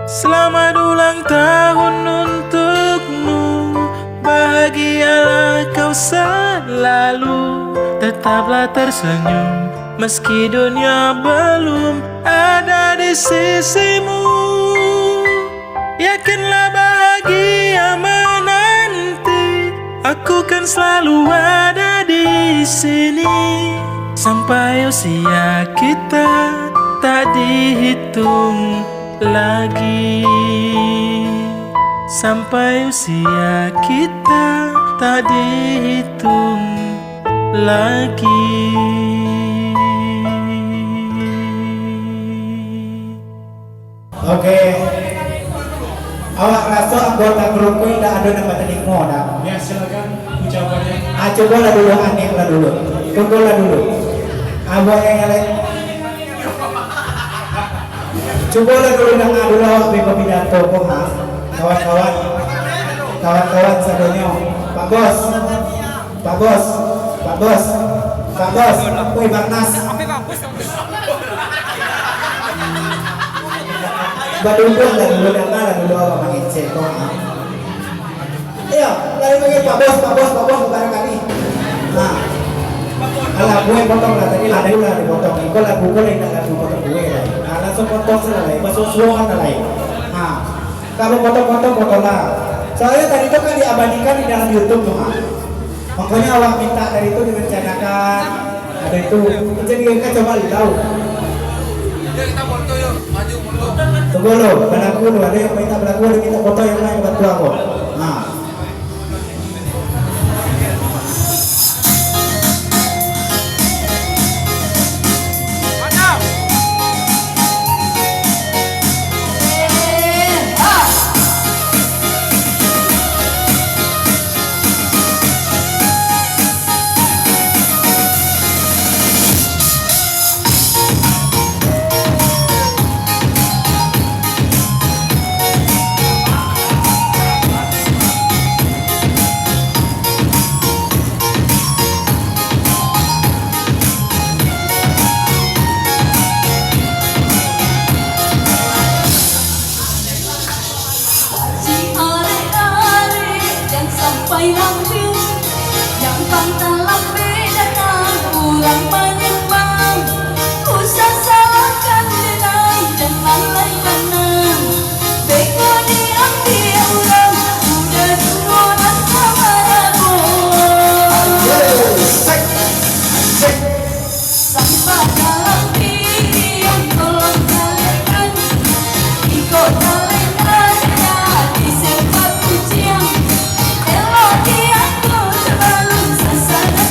Selamat ulang tahun untukmu. Bahagialah kau selalu. Tetaplah tersenyum meski dunia belum ada di sisimu. Yakinlah bahagia menanti. Aku kan selalu ada di sini sampai usia kita tak dihitung lagi. Sampai usia kita tak dihitung lagi. Oke. Awak rasa anggota grupku tidak ada nama tenikmu dah. Ya silakan ucapannya. Coba lah dulu, aneh lah dulu. Tunggu lah dulu. Abang yang lain. Coba lah dulu dengar dulu awak bego pidato kok ha. Kawan-kawan. Kawan-kawan sadonyo. Pak Bos. Pak Bos. Pak Bos. Pak Bos. Woi Barnas. Badungkung lah dulu dengar dulu awak mengecek kok ha. Iya, lari lagi Pak Bos kepada kami. Nah, alah gue potong lah tadi lah dipotong. Kau lagu gue lain lagu potong gue lah. Nah, langsung potong selesai, masuk suruhan lah. Nah, kamu potong lah. Soalnya tadi itu kan diabadikan di dalam YouTube tuh. Makanya awak minta dari itu direncanakan. Ada itu, jadi kita coba tahu. Yuk kita foto yuk, maju mundur. Tunggu lo, belaku lo, ada yang minta belaku, ada yang minta foto yang lain buat aku. Nah. Sampai lanjut yang pantang bedakan kurang menyembang, usah salahkan denai dan lalai menang. Beko diambil ulang, udah dua sama aku. Sampai dalam diri yang tolong kalian ikut kalendarnya disempat ujian. Elok di aku terlalu sesat.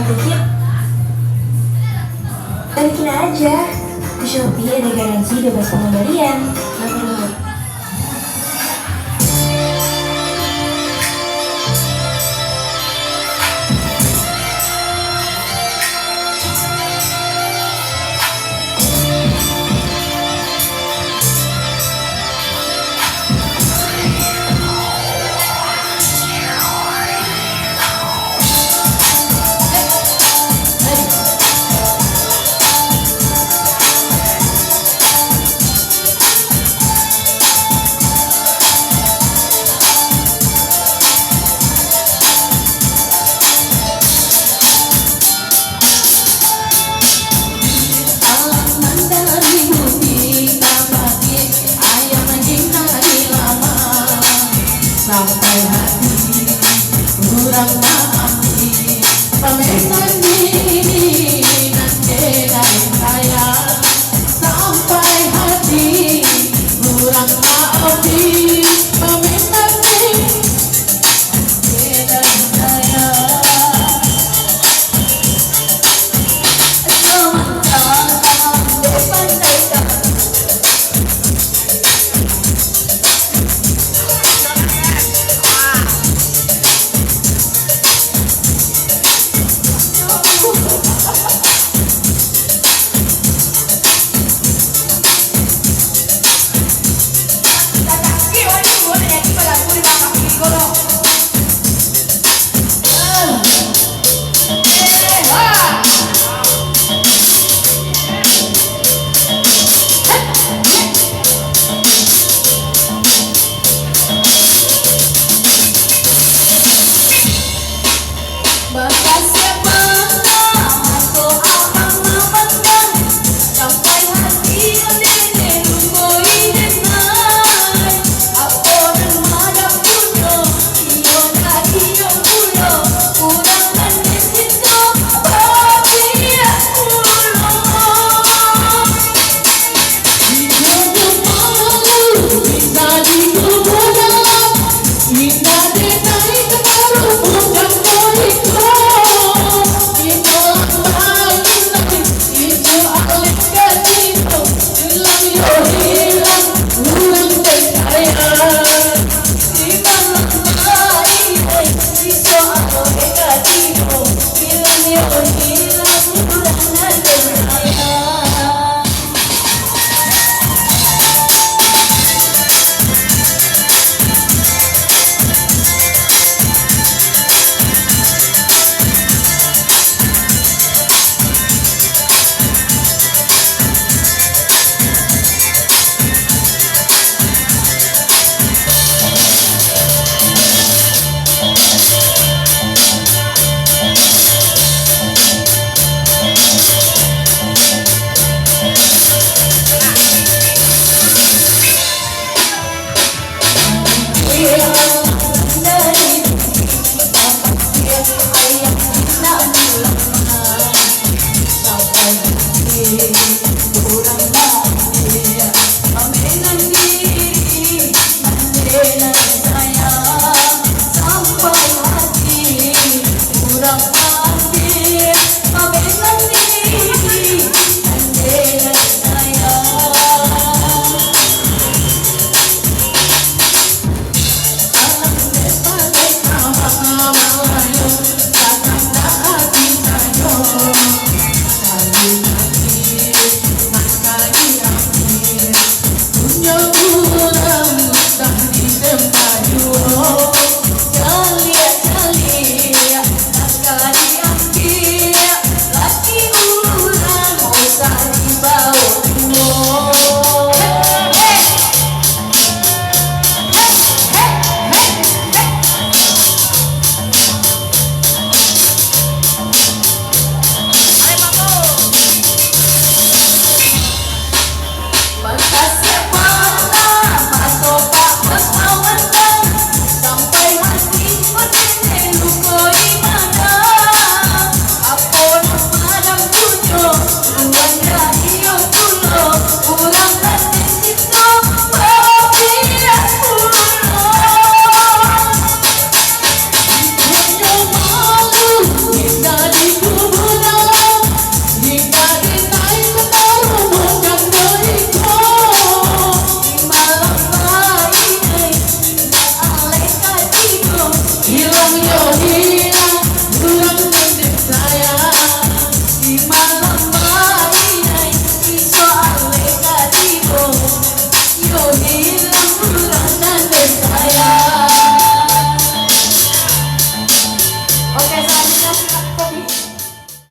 dikit. Balikin aja. Di Shopee ada garansi bebas pengembalian. Nggak perlu. Sampai hati kurang maafin pemesan diri nanti dari saya. Sampai hati kurang maafin pemesan diri dari saya. Selamat datang di pantai kami. Hati saya